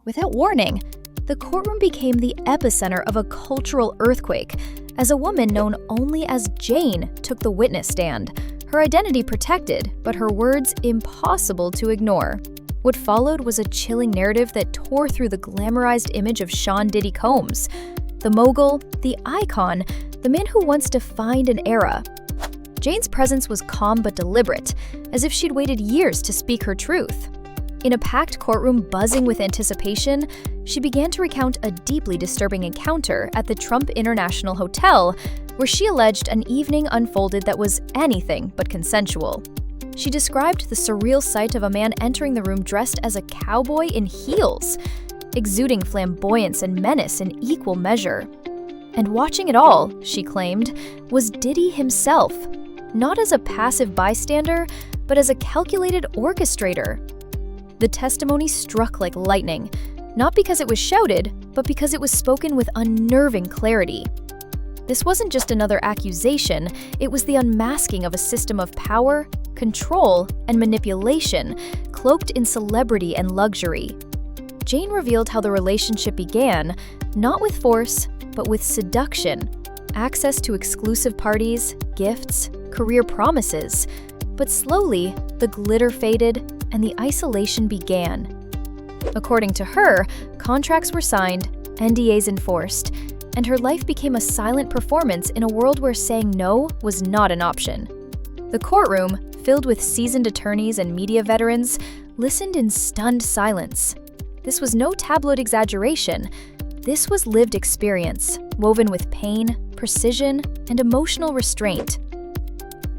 Without warning, the courtroom became the epicenter of a cultural earthquake as a woman known only as Jane took the witness stand, her identity protected, but her words impossible to ignore. What followed was a chilling narrative that tore through the glamorized image of Sean Diddy Combs, the mogul, the icon, the man who once defined an era. Jane's presence was calm but deliberate, as if she'd waited years to speak her truth. In a packed courtroom buzzing with anticipation, she began to recount a deeply disturbing encounter at the Trump International Hotel, where she alleged an evening unfolded that was anything but consensual. She described the surreal sight of a man entering the room dressed as a cowboy in heels, exuding flamboyance and menace in equal measure. And watching it all, she claimed, was Diddy himself, not as a passive bystander, but as a calculated orchestrator. The testimony struck like lightning, not because it was shouted, but because it was spoken with unnerving clarity. This wasn't just another accusation, it was the unmasking of a system of power, control, and manipulation, cloaked in celebrity and luxury. Jane revealed how the relationship began, not with force, but with seduction, access to exclusive parties, gifts, career promises. But slowly, the glitter faded and the isolation began. According to her, contracts were signed, NDAs enforced, and her life became a silent performance in a world where saying no was not an option. The courtroom, filled with seasoned attorneys and media veterans, listened in stunned silence. This was no tabloid exaggeration. This was lived experience, woven with pain, precision, and emotional restraint.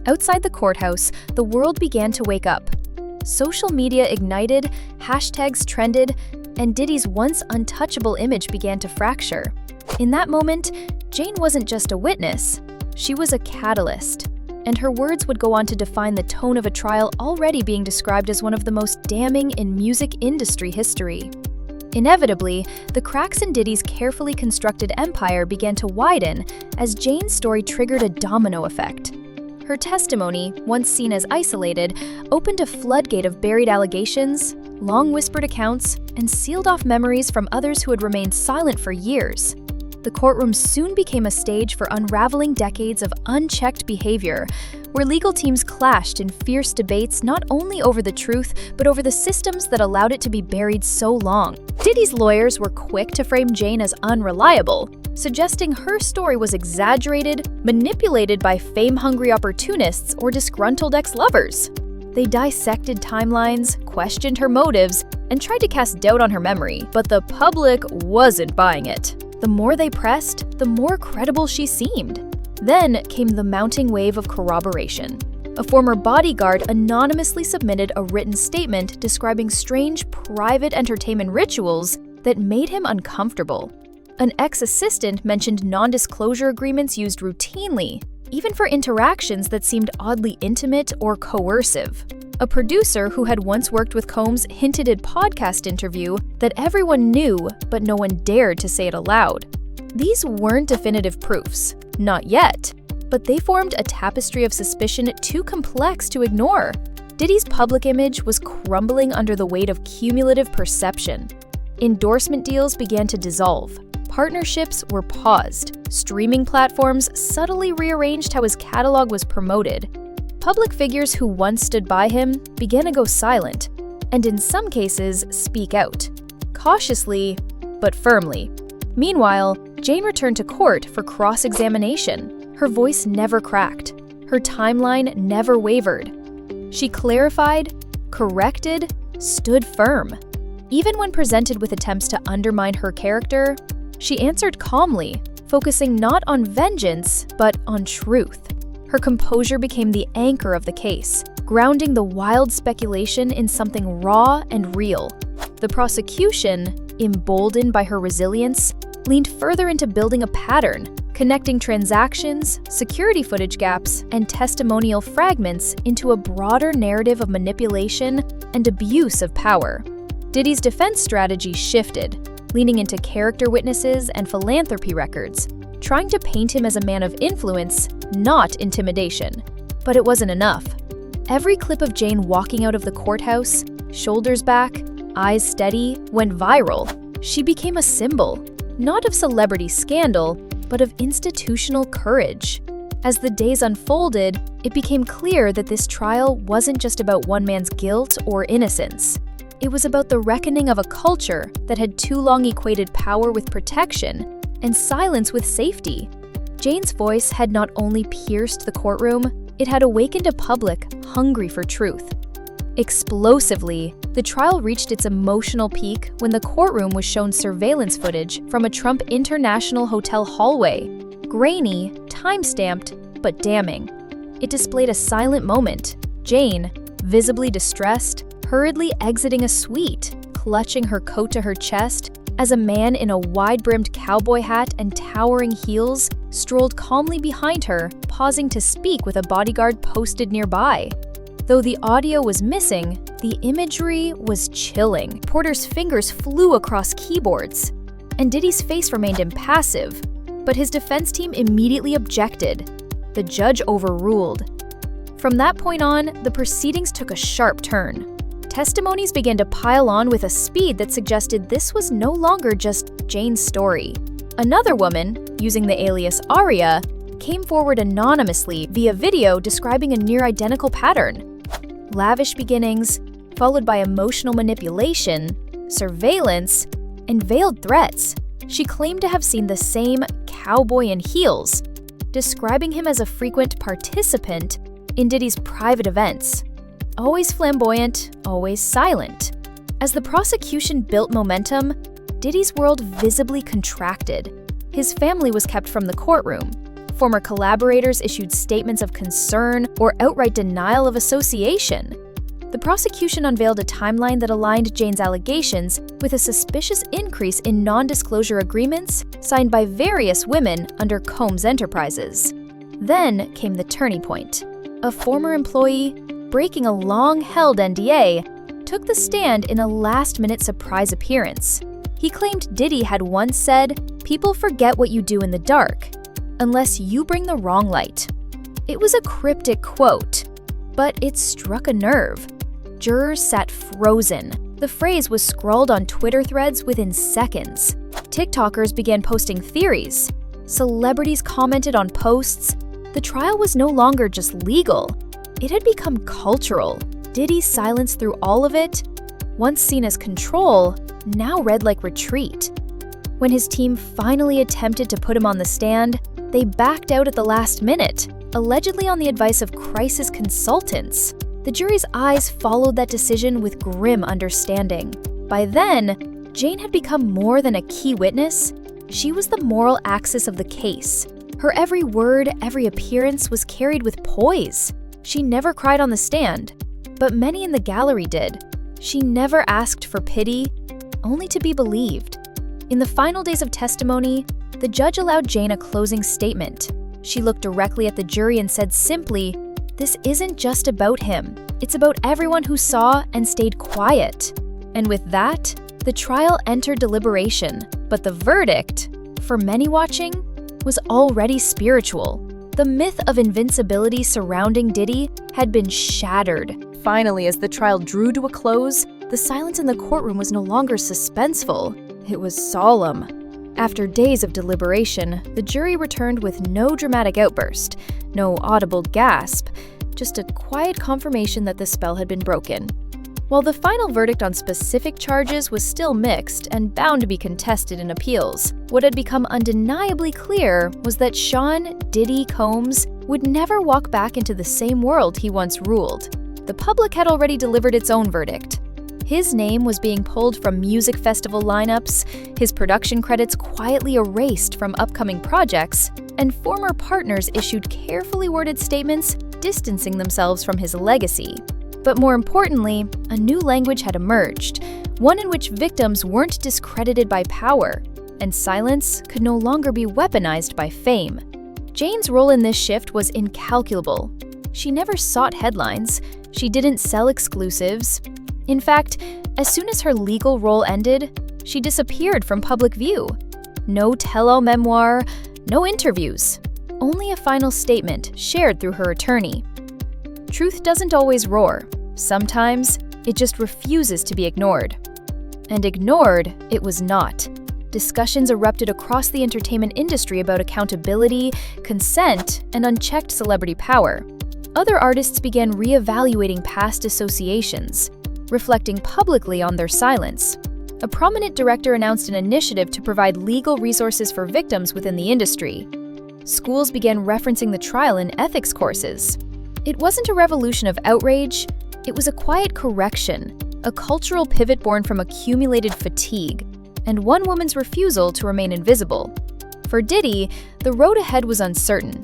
Outside the courthouse, the world began to wake up. Social media ignited, hashtags trended, and Diddy's once untouchable image began to fracture. In that moment, Jane wasn't just a witness, she was a catalyst, and her words would go on to define the tone of a trial already being described as one of the most damning in music industry history. Inevitably, the cracks in Diddy's carefully constructed empire began to widen as Jane's story triggered a domino effect. Her testimony, once seen as isolated, opened a floodgate of buried allegations, long-whispered accounts, and sealed-off memories from others who had remained silent for years. The courtroom soon became a stage for unraveling decades of unchecked behavior, where legal teams clashed in fierce debates not only over the truth, but over the systems that allowed it to be buried so long. Diddy's lawyers were quick to frame Jane as unreliable, suggesting her story was exaggerated, manipulated by fame-hungry opportunists or disgruntled ex-lovers. They dissected timelines, questioned her motives, and tried to cast doubt on her memory, but the public wasn't buying it. The more they pressed, the more credible she seemed. Then came the mounting wave of corroboration. A former bodyguard anonymously submitted a written statement describing strange private entertainment rituals that made him uncomfortable. An ex-assistant mentioned non-disclosure agreements used routinely, even for interactions that seemed oddly intimate or coercive. A producer who had once worked with Combs hinted in a podcast interview that everyone knew, but no one dared to say it aloud. These weren't definitive proofs, not yet, but they formed a tapestry of suspicion too complex to ignore. Diddy's public image was crumbling under the weight of cumulative perception. Endorsement deals began to dissolve. Partnerships were paused. Streaming platforms subtly rearranged how his catalog was promoted. Public figures who once stood by him began to go silent, and in some cases, speak out. Cautiously, but firmly. Meanwhile, Jane returned to court for cross-examination. Her voice never cracked. Her timeline never wavered. She clarified, corrected, stood firm. Even when presented with attempts to undermine her character, she answered calmly, focusing not on vengeance, but on truth. Her composure became the anchor of the case, grounding the wild speculation in something raw and real. The prosecution, emboldened by her resilience, leaned further into building a pattern, connecting transactions, security footage gaps, and testimonial fragments into a broader narrative of manipulation and abuse of power. Diddy's defense strategy shifted, leaning into character witnesses and philanthropy records, trying to paint him as a man of influence, not intimidation. But it wasn't enough. Every clip of Jane walking out of the courthouse, shoulders back, eyes steady, went viral. She became a symbol, not of celebrity scandal, but of institutional courage. As the days unfolded, it became clear that this trial wasn't just about one man's guilt or innocence. It was about the reckoning of a culture that had too long equated power with protection and silence with safety. Jane's voice had not only pierced the courtroom, it had awakened a public hungry for truth. Explosively, the trial reached its emotional peak when the courtroom was shown surveillance footage from a Trump International Hotel hallway. Grainy, time-stamped, but damning. It displayed a silent moment. Jane, visibly distressed, hurriedly exiting a suite, clutching her coat to her chest, as a man in a wide-brimmed cowboy hat and towering heels strolled calmly behind her, pausing to speak with a bodyguard posted nearby. Though the audio was missing, the imagery was chilling. Porter's fingers flew across keyboards, and Diddy's face remained impassive, but his defense team immediately objected. The judge overruled. From that point on, the proceedings took a sharp turn. Testimonies began to pile on with a speed that suggested this was no longer just Jane's story. Another woman, using the alias Aria, came forward anonymously via video describing a near-identical pattern. Lavish beginnings, followed by emotional manipulation, surveillance, and veiled threats. She claimed to have seen the same cowboy in heels, describing him as a frequent participant in Diddy's private events. Always flamboyant, always silent. As the prosecution built momentum, Diddy's world visibly contracted. His family was kept from the courtroom. Former collaborators issued statements of concern or outright denial of association. The prosecution unveiled a timeline that aligned Jane's allegations with a suspicious increase in non-disclosure agreements signed by various women under Combs Enterprises. Then came the turning point. A former employee, breaking a long-held NDA, took the stand in a last-minute surprise appearance. He claimed Diddy had once said, "People forget what you do in the dark, unless you bring the wrong light." It was a cryptic quote, but it struck a nerve. Jurors sat frozen. The phrase was scrawled on Twitter threads within seconds. TikTokers began posting theories. Celebrities commented on posts. The trial was no longer just legal. It had become cultural. Diddy's silence through all of it, once seen as control, now read like retreat. When his team finally attempted to put him on the stand, they backed out at the last minute, allegedly on the advice of crisis consultants. The jury's eyes followed that decision with grim understanding. By then, Jane had become more than a key witness. She was the moral axis of the case. Her every word, every appearance was carried with poise. She never cried on the stand, but many in the gallery did. She never asked for pity, only to be believed. In the final days of testimony, the judge allowed Jane a closing statement. She looked directly at the jury and said simply, "This isn't just about him. It's about everyone who saw and stayed quiet." And with that, the trial entered deliberation. But the verdict, for many watching, was already spiritual. The myth of invincibility surrounding Diddy had been shattered. Finally, as the trial drew to a close, the silence in the courtroom was no longer suspenseful. It was solemn. After days of deliberation, the jury returned with no dramatic outburst, no audible gasp, just a quiet confirmation that the spell had been broken. While the final verdict on specific charges was still mixed and bound to be contested in appeals, what had become undeniably clear was that Sean "Diddy" Combs would never walk back into the same world he once ruled. The public had already delivered its own verdict. His name was being pulled from music festival lineups, his production credits quietly erased from upcoming projects, and former partners issued carefully worded statements distancing themselves from his legacy. But more importantly, a new language had emerged, one in which victims weren't discredited by power, and silence could no longer be weaponized by fame. Jane's role in this shift was incalculable. She never sought headlines, she didn't sell exclusives. In fact, as soon as her legal role ended, she disappeared from public view. No tell-all memoir, no interviews, only a final statement shared through her attorney. Truth doesn't always roar. Sometimes, it just refuses to be ignored. And ignored, it was not. Discussions erupted across the entertainment industry about accountability, consent, and unchecked celebrity power. Other artists began re-evaluating past associations, reflecting publicly on their silence. A prominent director announced an initiative to provide legal resources for victims within the industry. Schools began referencing the trial in ethics courses. It wasn't a revolution of outrage, it was a quiet correction, a cultural pivot born from accumulated fatigue, and one woman's refusal to remain invisible. For Diddy, the road ahead was uncertain.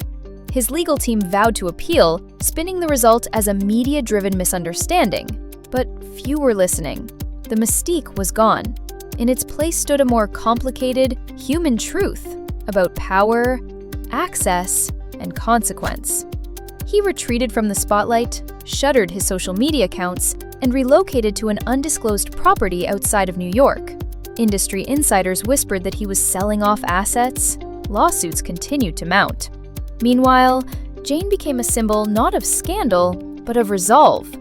His legal team vowed to appeal, spinning the result as a media-driven misunderstanding. But few were listening. The mystique was gone. In its place stood a more complicated, human truth about power, access, and consequence. He retreated from the spotlight, shuttered his social media accounts, and relocated to an undisclosed property outside of New York. Industry insiders whispered that he was selling off assets. Lawsuits continued to mount. Meanwhile, Jane became a symbol not of scandal, but of resolve.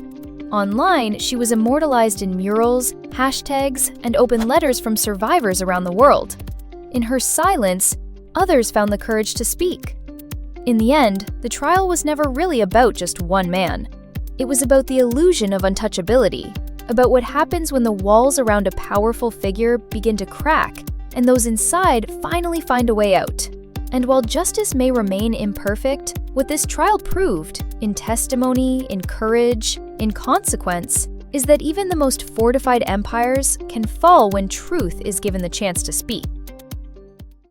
Online, she was immortalized in murals, hashtags, and open letters from survivors around the world. In her silence, others found the courage to speak. In the end, the trial was never really about just one man. It was about the illusion of untouchability, about what happens when the walls around a powerful figure begin to crack and those inside finally find a way out. And while justice may remain imperfect, what this trial proved, in testimony, in courage, in consequence, is that even the most fortified empires can fall when truth is given the chance to speak.